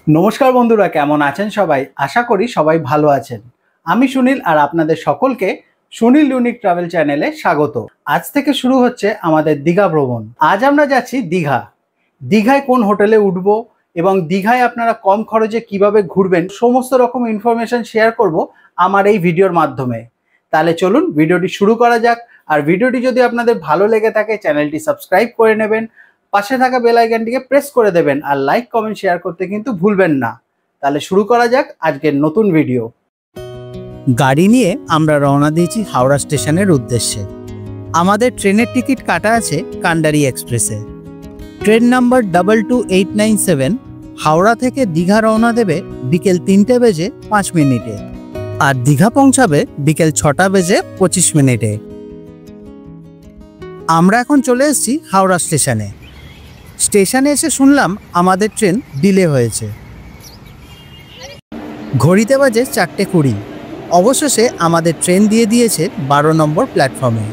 নমস্কার বন্ধুরা, কেমন আছেন সবাই? আশা করি সবাই ভালো আছেন। আমি সুনীল আর আপনাদের সকলকে সুনীল ইউনিক ট্রাভেল চ্যানেলে স্বাগত। আজ থেকে শুরু হচ্ছে আমাদের দীঘা ভ্রমণ। আজ আমরা যাচ্ছি দীঘা। দীঘায় কোন হোটেলে উঠব এবং দীঘায় আপনারা কম খরচে কিভাবে ঘুরবেন সমস্ত রকম ইনফরমেশন শেয়ার করব আমার এই ভিডিওর মাধ্যমে। তাহলে চলুন ভিডিওটি শুরু করা যাক। আর ভিডিওটি যদি আপনাদের ভালো লেগে থাকে চ্যানেলটি সাবস্ক্রাইব করে নেবেন, পাশে থাকা বেল আইকনটিকে প্রেস করে দেবেন আর লাইক কমেন্ট শেয়ার করতে কিন্তু ভুলবেন না। তাহলে শুরু করা যাক আজকের নতুন ভিডিও। গাড়ি নিয়ে আমরা রওনা দিয়েছি হাওড়া স্টেশনের উদ্দেশ্যে। আমাদের ট্রেনের টিকিট কাটা আছে কান্ডারি এক্সপ্রেসে। ট্রেন নাম্বার 22897 হাওড়া থেকে দীঘা রওনা দেবে বিকেল 3:05 আর দীঘা পৌঁছাবে বিকেল 6:25। আমরা এখন চলে এসেছি হাওড়া স্টেশনে। স্টেশনে এসে শুনলাম আমাদের ট্রেন ডিলে হয়েছে। ঘড়িতে বাজে 4:20। অবশেষে আমাদের ট্রেন দিয়ে দিয়েছে 12 নম্বর প্ল্যাটফর্মে।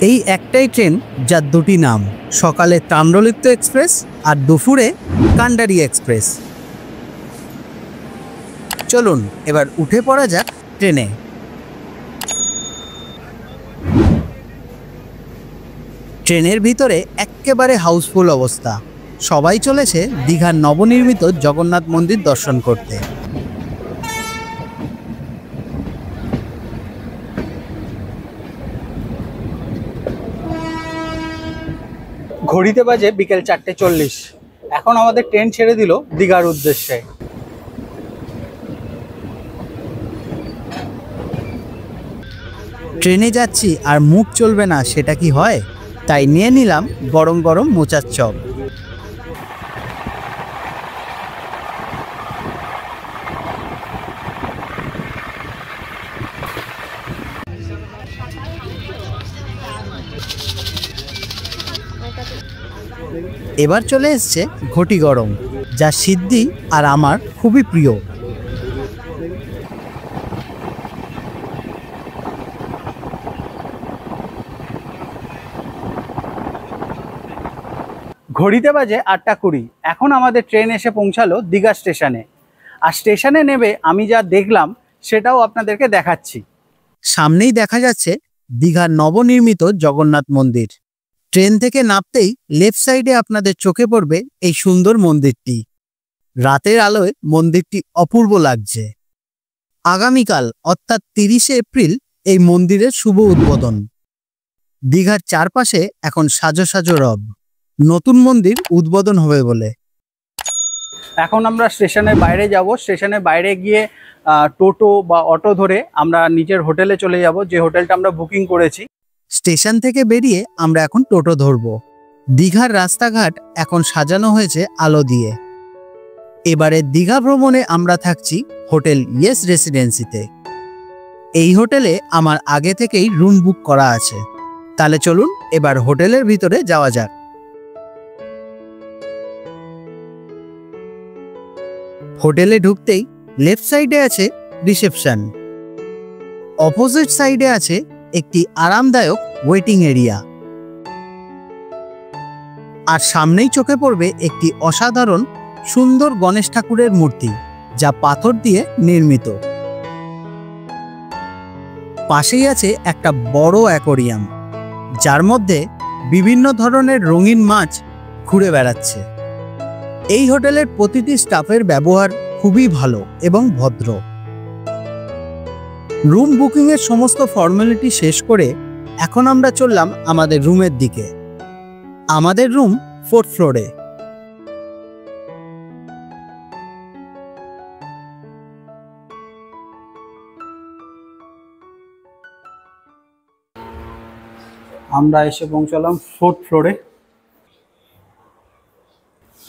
এই একটাই ট্রেন যার দুটি নাম, সকালে তাম্রলিপ্ত এক্সপ্রেস আর দুপুরে কান্ডারি এক্সপ্রেস। চলুন এবার উঠে পড়া যাক ট্রেনে। ট্রেনের ভিতরে একেবারে হাউসফুল অবস্থা। সবাই চলেছে দীঘার নবনির্মিত জগন্নাথ মন্দির দর্শন করতে। ঘড়িতে বাজে বিকেল 4:40। এখন আমাদের ট্রেন ছেড়ে দিল দীঘার উদ্দেশ্যে। ট্রেনে যাচ্ছি আর মুখ চলবে না সেটা কি হয়? তাই নিয়ে নিলাম গরম গরম মোচার চপ। এবার চলে এসছে ঘটি গরম, যা সিদ্ধি আর আমার খুবই প্রিয়। ঘড়িতে বাজে 8:20। এখন আমাদের ট্রেন এসে পৌঁছালো দীঘা স্টেশনে। আর স্টেশনে নেমে আমি যা দেখলাম সেটাও আপনাদেরকে দেখাচ্ছি। সামনেই দেখা যাচ্ছে দীঘার নবনির্মিত জগন্নাথ মন্দির। ট্রেন থেকে নামতেই লেফট সাইডে আপনাদের চোখে পড়বে এই সুন্দর মন্দিরটি। রাতের আলোয় মন্দিরটি অপূর্ব লাগছে। আগামীকাল অর্থাৎ 30শে এপ্রিল এই মন্দিরের শুভ উদ্বোধন। দীঘার চারপাশে এখন সাজো সাজো রব। নতুন মন্দির উদ্বোধন হবে বলে। এখন আমরা স্টেশনের বাইরে যাব। স্টেশনের বাইরে গিয়ে টোটো বা অটো ধরে আমরা নিজের হোটেলে চলে যাব, যে হোটেলটা আমরা বুকিং করেছি। স্টেশন থেকে বেরিয়ে আমরা এখন টোটো ধরব। দীঘার রাস্তাঘাট এখন সাজানো হয়েছে আলো দিয়ে। এবারে দীঘা ভ্রমণে আমরা থাকছি হোটেল ইয়েস রেসিডেন্সিতে। এই হোটেলে আমার আগে থেকেই রুম বুক করা আছে। তাহলে চলুন এবার হোটেলের ভিতরে যাওয়া যাক। হোটেলে ঢুকতেই লেফট সাইডে আছে রিসেপশন। অপোজিট সাইডে আছে একটি আরামদায়ক ওয়েটিং এরিয়া। আর সামনেই চোখে পড়বে একটি অসাধারণ সুন্দর গণেশ ঠাকুরের মূর্তি, যা পাথর দিয়ে নির্মিত। পাশেই আছে একটা বড় অ্যাকোরিয়াম, যার মধ্যে বিভিন্ন ধরনের রঙিন মাছ ঘুরে বেড়াচ্ছে। এই হোটেলের প্রতিটি স্টাফের ব্যবহার খুবই ভালো এবং ভদ্র। রুম বুকিংয়ের সমস্ত ফর্মালিটি শেষ করে এখন আমরা চললাম আমাদের রুমের দিকে। আমাদের রুম 4th ফ্লোরে। আমরা এসে পৌঁছালাম 4th ফ্লোরে।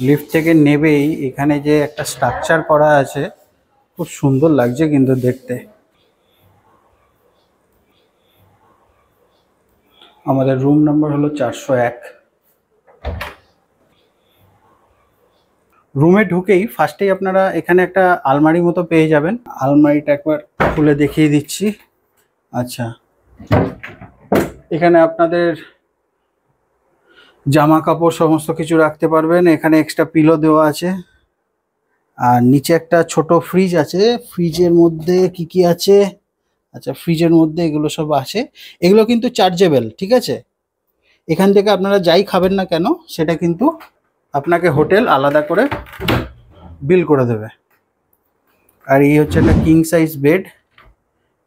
লিফট থেকে নেবেই এখানে যে একটা স্ট্রাকচার করা আছে, খুব সুন্দর লাগছে কিন্তু দেখতে। আমাদের রুম নাম্বার হলো 401। রুমে ঢুকেই ফার্স্টেই আপনারা এখানে একটা আলমারি মতো পেয়ে যাবেন। আলমারিটা একবার খুলে দেখিয়ে দিচ্ছি। আচ্ছা, এখানে আপনাদের জামা কাপড় সমস্ত কিছু রাখতে পারবেন। এখানে এক্সট্রা পিলো দেওয়া আছে। আর নিচে একটা ছোট ফ্রিজ আছে, ফ্রিজের মধ্যে কি কি আছে, আচ্ছা ফ্রিজের মধ্যে এগুলো সব আছে, এগুলো কিন্তু চার্জেবল, ঠিক আছে। এখান থেকে আপনারা যাই খাবেন না কেন সেটা কিন্তু আপনাকে হোটেল আলাদা করে বিল করে দেবে। আর এই হচ্ছে একটা কিং সাইজ বেড,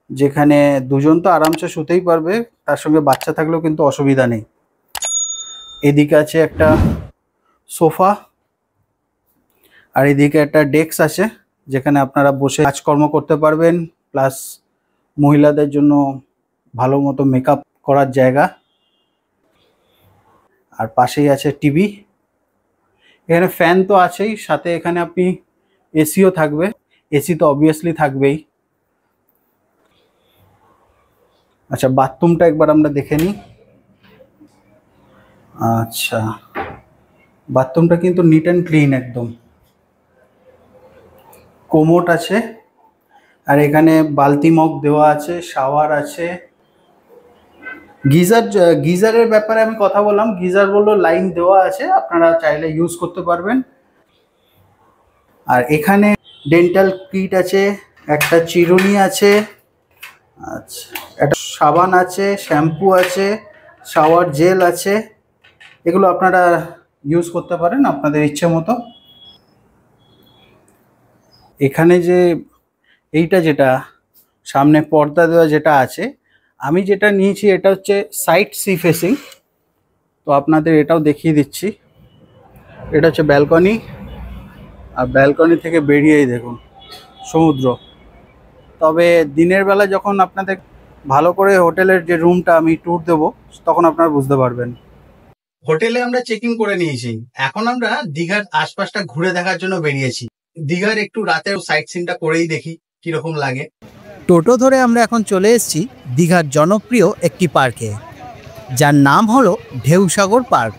যেখানে দুজন তো আরামসে শুতেই পারবে, তার সঙ্গে বাচ্চা থাকলেও কিন্তু অসুবিধা নেই। এদিকে আছে একটা সোফা, আর এদিকে একটা ডেস্ক আছে যেখানে আপনারা বসে কাজকর্ম করতে পারবেন, প্লাস মহিলাদের জন্য ভালো মতো মেকআপ করার জায়গা। আর পাশেই আছে টিভি, এখানে ফ্যান তো আছেই, সাথে এখানে আপনি এসিও থাকবে, এসি তো অবভিয়াসলি থাকবেই। আচ্ছা বাথরুমটা একবার আমরা দেখে নিই। আচ্ছা বাথরুমটা কিন্তু নিট অ্যান্ড ক্লিন একদম, কোমোট আছে, আর এখানে বালতি মগ দেওয়া আছে, শাওয়ার আছে। গিজারের ব্যাপারে আমি কথা বললাম, গিজার বললো লাইন দেওয়া আছে, আপনারা চাইলে ইউজ করতে পারবেন। আর এখানে ডেন্টাল কিট আছে, একটা চিরুনি আছে, আচ্ছা একটা সাবান আছে, শ্যাম্পু আছে, শাওয়ার জেল আছে, এগুলো আপনারা ইউজ করতে পারেন আপনাদের ইচ্ছে মতো। এখানে যে এইটা যেটা সামনে পর্দা দেওয়া যেটা আছে, আমি যেটা নিয়েছি এটা হচ্ছে সাইড সি ফেসিং, তো আপনাদের এটাও দেখিয়ে দিচ্ছি। এটা হচ্ছে ব্যালকনি, আর ব্যালকনি থেকে বেরিয়েই দেখুন সমুদ্র। তবে দিনের বেলা যখন আপনাদের ভালো করে হোটেলের যে রুমটা আমি ট্যুর দেবো তখন আপনারা বুঝতে পারবেন। হোটেলে আমরা চেক ইন করে নিয়েছি, এখন আমরা দীঘার আশপাশটা ঘুরে দেখার জন্য বেরিয়েছি। দীঘার একটু রাতের সাইট সিনটা করেই দেখি কিরকম লাগে। টোটো ধরে আমরা এখন চলে এসেছি দীঘার জনপ্রিয় একটি পার্কে, যার নাম হলো ঢেউসাগর পার্ক।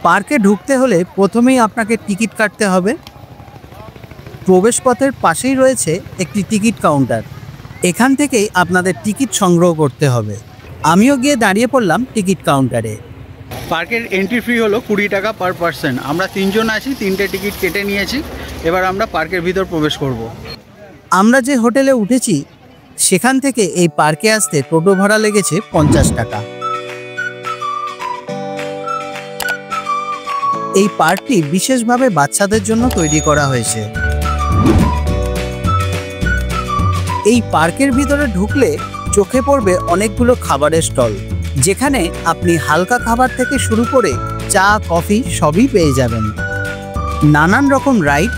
পার্কে ঢুকতে হলে প্রথমেই আপনাকে টিকিট কাটতে হবে। প্রবেশপথের পাশেই রয়েছে একটি টিকিট কাউন্টার, এখান থেকেই আপনাদের টিকিট সংগ্রহ করতে হবে। আমিও গিয়ে দাঁড়িয়ে পড়লাম টিকিট কাউন্টারে। পার্কের এন্ট্রি ফি হলো 20 টাকা পার পার্সন। আমরা 3 জন আছি, 3টে টিকিট কেটে নিয়েছি, এবার আমরা পার্কের ভিতর প্রবেশ করব। আমরা যে হোটেলে উঠেছি সেখান থেকে এই পার্কে আসতে টোটো ভাড়া লেগেছে 50 টাকা। এই পার্কটি বিশেষভাবে বাচ্চাদের জন্য তৈরি করা হয়েছে। এই পার্কের ভিতরে ঢুকলে চোখে পড়বে অনেকগুলো খাবারের স্টল, যেখানে আপনি হালকা খাবার থেকে শুরু করে চা কফি সবই পেয়ে যাবেন। নানান রকম রাইড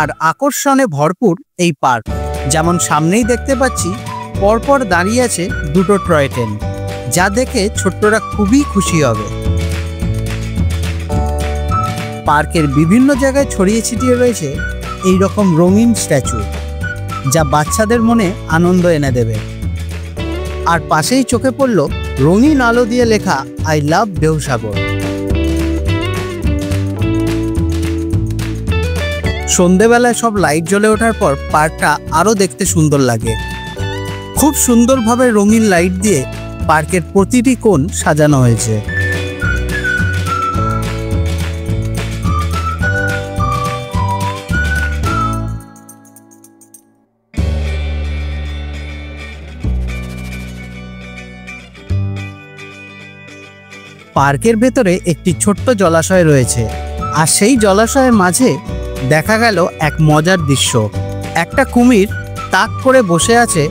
আর আকর্ষণে ভরপুর এই পার্ক। যেমন সামনেই দেখতে পাচ্ছি পরপর দাঁড়িয়ে আছে 2টো টয় ট্রেন, যা দেখে ছোট্টরা খুবই খুশি হবে। পার্কের বিভিন্ন জায়গায় ছড়িয়ে ছিটিয়ে রয়েছে এই রকম রঙিন স্ট্যাচু, যা বাচ্চাদের মনে আনন্দ এনে দেবে। আর পাশেই চোখে পড়ল রঙিন আলো দিয়ে লেখা আই লাভ ঢেউসাগর। সন্ধেবেলায় সব লাইট জ্বলে ওঠার পর পার্কটা আরো দেখতে সুন্দর লাগে। খুব সুন্দরভাবে রঙিন লাইট দিয়ে পার্কের প্রতিটি কোণ সাজানো হয়েছে। পার্কের ভেতরে একটি ছোট্ট জলাশয় রয়েছে, আর সেই জলাশয়ের মাঝে দেখা গেল এক মজার দৃশ্য। একটা কুমির তাক করে বসে আছে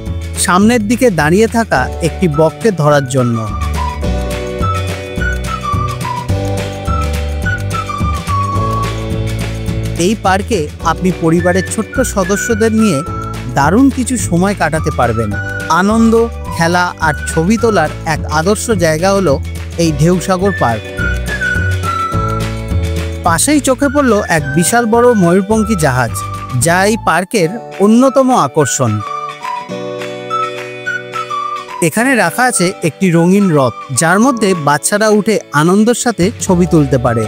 সামনের দিকে দাঁড়িয়ে থাকা একটি বককে ধরার জন্য। এই পার্কে আপনি পরিবারের ছোট্ট সদস্যদের নিয়ে দারুণ কিছু সময় কাটাতে পারবেন। আনন্দ, খেলা আর ছবি তোলার এক আদর্শ জায়গা হলো এই ঢেউসাগর পার্ক। পাশেই চোখে পড়ল এক বিশাল বড় ময়ূরপঙ্খী জাহাজ, যা এই পার্কের অন্যতম আকর্ষণ। এখানে রাখা আছে একটি রঙিন রথ, যার মধ্যে বাচ্চারা উঠে আনন্দের সাথে ছবি তুলতে পারে।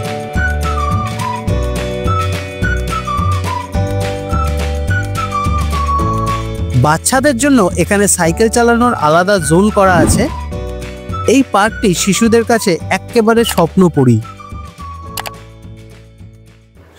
বাচ্চাদের জন্য এখানে সাইকেল চালানোর আলাদা জোন করা আছে। এই পার্কটি শিশুদের কাছে একেবারে স্বপ্নপুরী।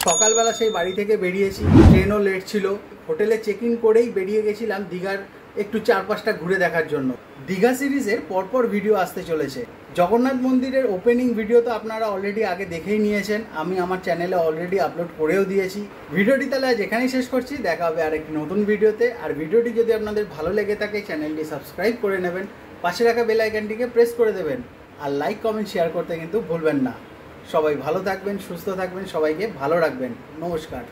সকালবেলা সকালবেলা সেই বাড়ি থেকে বেরিয়েছি, ট্রেনও লেট ছিল, হোটেলে চেক ইন করেই বেরিয়ে গেছিলাম দীঘার একটু 4-5টা ঘুরে দেখার জন্য। দীঘা সিরিজের পরপর ভিডিও আসতে চলেছে। জগন্নাথ মন্দিরের ওপেনিং ভিডিও তো আপনারা অলরেডি আগে দেখেই নিয়েছেন, আমি আমার চ্যানেলে অলরেডি আপলোড করেও দিয়েছি। ভিডিওটি তাহলে আজ এখানেই শেষ করছি, দেখা হবে আরেকটি নতুন ভিডিওতে। আর ভিডিওটি যদি আপনাদের ভালো লেগে থাকে চ্যানেলটি সাবস্ক্রাইব করে নেবেন, পাশে রাখা বেল আইকনটিকে প্রেস করে দেবেন, আর লাইক কমেন্ট শেয়ার করতে কিন্তু ভুলবেন না। সবাই ভালো থাকবেন, সুস্থ থাকবেন, সবাইকে ভালো রাখবেন। নমস্কার।